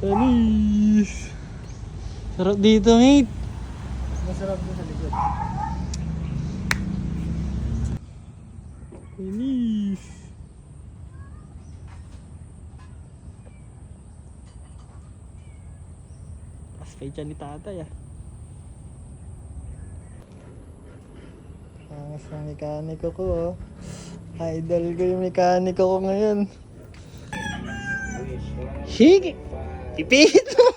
Anis. Sarap dito, mate. Masarap din sa likod. Anis. Paspay dyan ni tatay ah. Ang sa mekaniko ko oh. Idol ko yung mekaniko ko ngayon. Sige! Ipihit mo!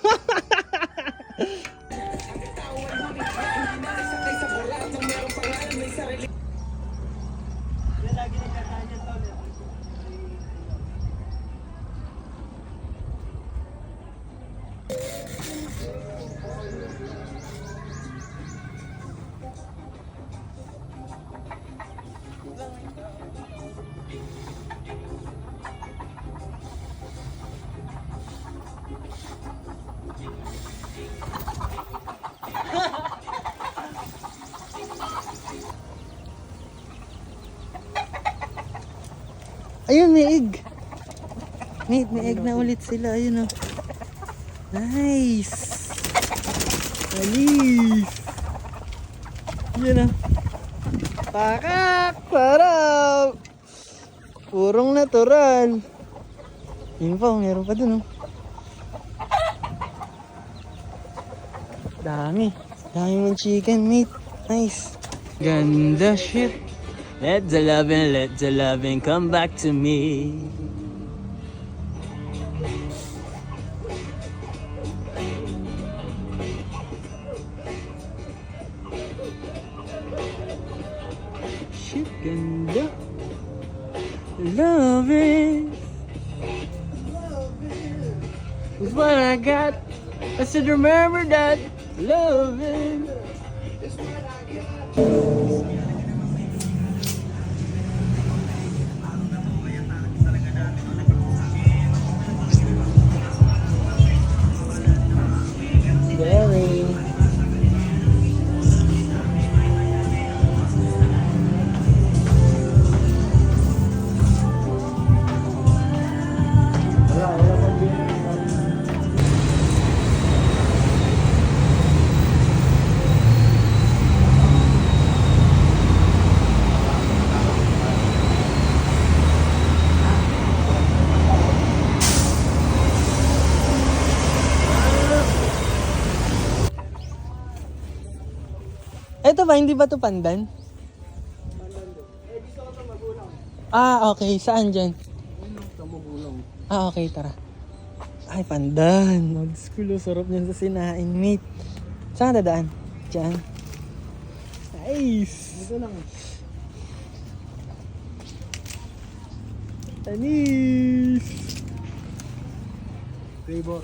Ayun, may egg. Mate, may egg na ulit sila. Ayun, oh. Nice. Alis. Ayun, oh. Pakak. Sarap. Purong natural. Yun pa, meron pa dun, oh. Dami. Dami mong chicken, mate. Nice. Ganda shit. Let the loving come back to me. Shit, ganda. Loving is what I got. I said remember that. Loving is what I got. Very. Ito ba, hindi ba ito pandan? Pandan doon. Eh, gusto ko ito magulang. Ah, okay. Saan dyan? Ayun, ito magulang. Ah, okay. Tara. Ay, pandan. Old school. Sarap niyan sa sinain, mate. Saan ka dadaan? Dyan. Nice. Ito lang. Anis. Flavor.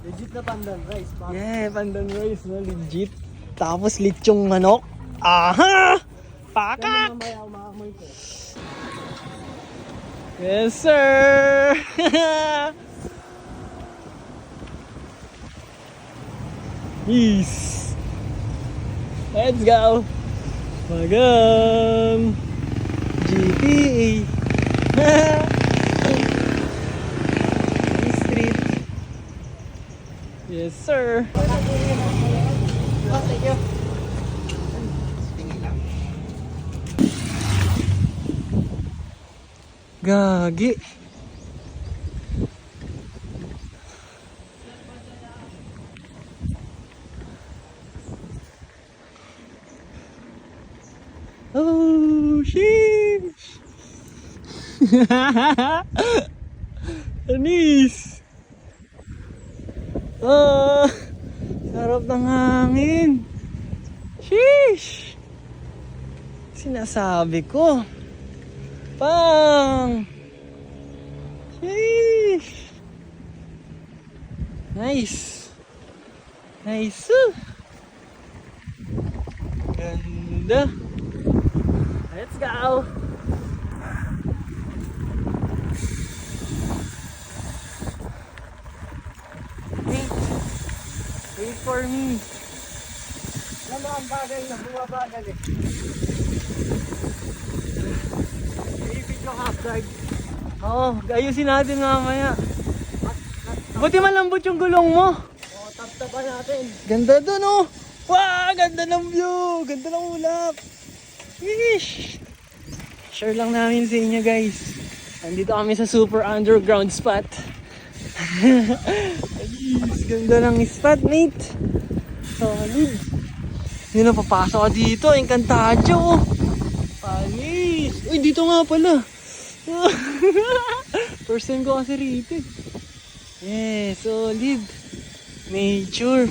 Legit na pandan rice. Yeah, pandan rice na legit. Tapos lechong manok. Aha! Pakak! Mamaya umaamoy ko. Yes, sir! Peace! Let's go! Magam! GTA! Street! Yes, sir! Thank you! Gagi! Oh, sheesh! Anis! Oh, sarap ng hangin! Sheesh! Sinasabi ko. Pang! Sheesh! Nice! Nice! Ganda! Let's go! Wait for me! Alam mo ang bagay na bumabagal eh. I-video half drive. Oo, ayusin natin mamaya. Buti malambot yung gulong mo. O, tap-tapan natin. Ganda dun oh. Wow, ganda ng view. Ganda ng ulap. Yeesh. Share lang namin sa inyo guys. Nandito kami sa super underground spot. Yes, ganda ng spot mate. Solid. Yun na, papasok ka dito. Encantado. Panis. Uy, dito nga pala. First time ko kasi rito. Yes, solid. Nature.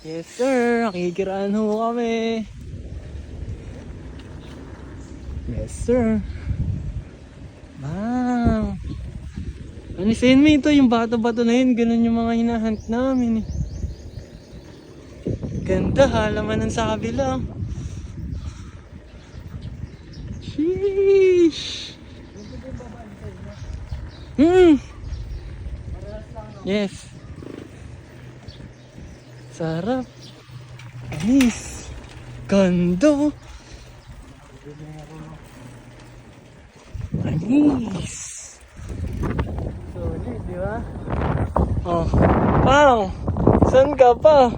Yes sir, nakikiraan ho kami. Yes sir. Wow. Anisin mo ito, yung bato-bato na yun, ganun yung mga hinahunt namin eh. Ganda, halamanan sa kabila. Sheesh. Yes. Sarap. Anis. Ganda. Anis. Solid, di ba? Oh. Pao. San ka pa?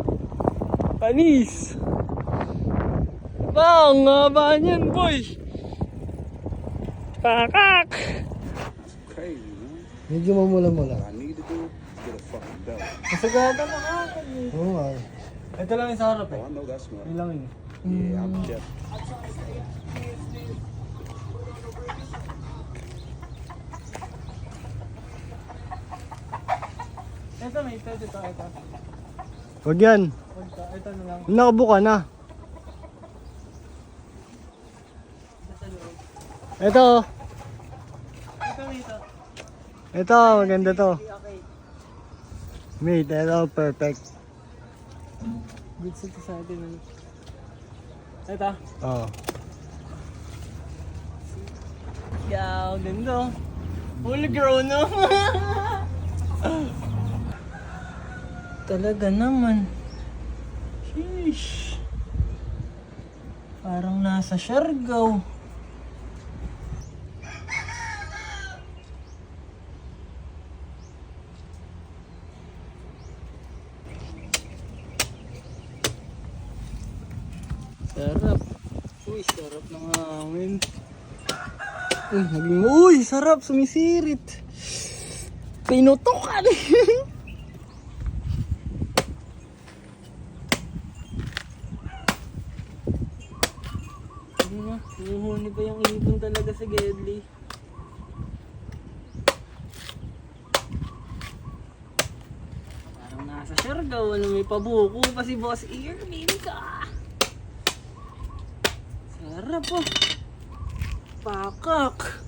Anis. Pao, ang haba niyan, boy. Pakak. Crazy, man. Medyo mamula-mula. I need to do get a fucking belt. Masagada na ka. Oo nga. Ito lang yung sa harap Oh, eh. I know that's smart. Yun lang yun. Yeah, I'm just. Ito may ito. Wag yan. Ito na lang. Nakabuka na. Ito. Ito may ito. Ito, maganda to. Okay. Mate, ito, perfect. Good set sa atin. Ito. Oo. Yeah, ganda. Full grown no? Talaga naman. Sheesh. Parang nasa Siargao. Sarap. Uy, sarap ng hangin. Uy, sarap, sumisirit. Pinutukan. Ano na, humuhuni pa yung ibon talaga sa Gedli. Parang nasa Siargao, ano may pabuko pa si Boss Irvin ka. Sarap po. Pakak.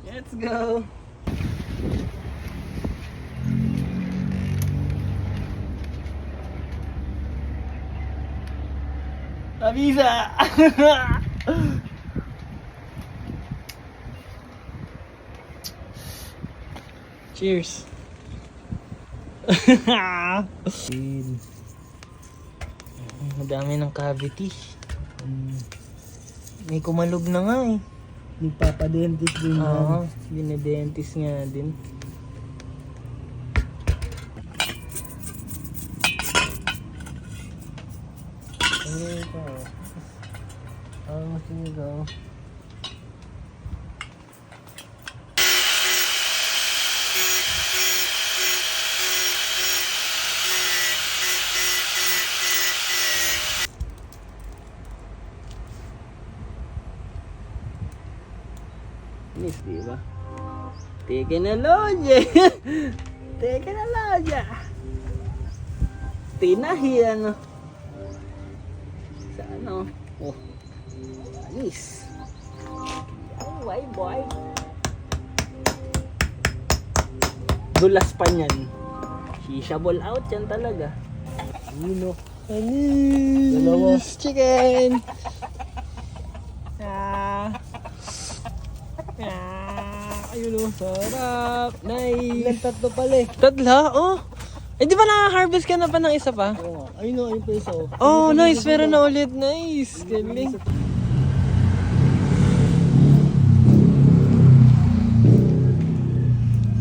Let's go. Avisa. Cheers. Madami ng cavity. May kumalog na nga eh. Nagpapadentist din yan. Oo, dinedentist nga din. Ano ito? Ang sinigaw. Miss, di ba? Teka na lodya. Teka na lodya. Tinahi ano. Sa ano? Oh. Anis. Oh, why boy? Dulas pa niyan. Shishabol out yan talaga. Nino. Anis. Dalawa. Chicken. Ah. Ayun o, sarap. Ilan Nice. tatlo pala eh. Tatla? Oh. Eh di ba na-harvest ka na pa ng isa pa? Oo nga. Ayun o, ayun pa isa o. Oh, nice. Meron na ulit. Nice. Galing.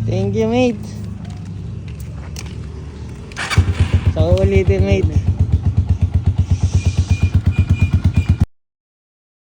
Thank you, mate. Sa ulitin, mate.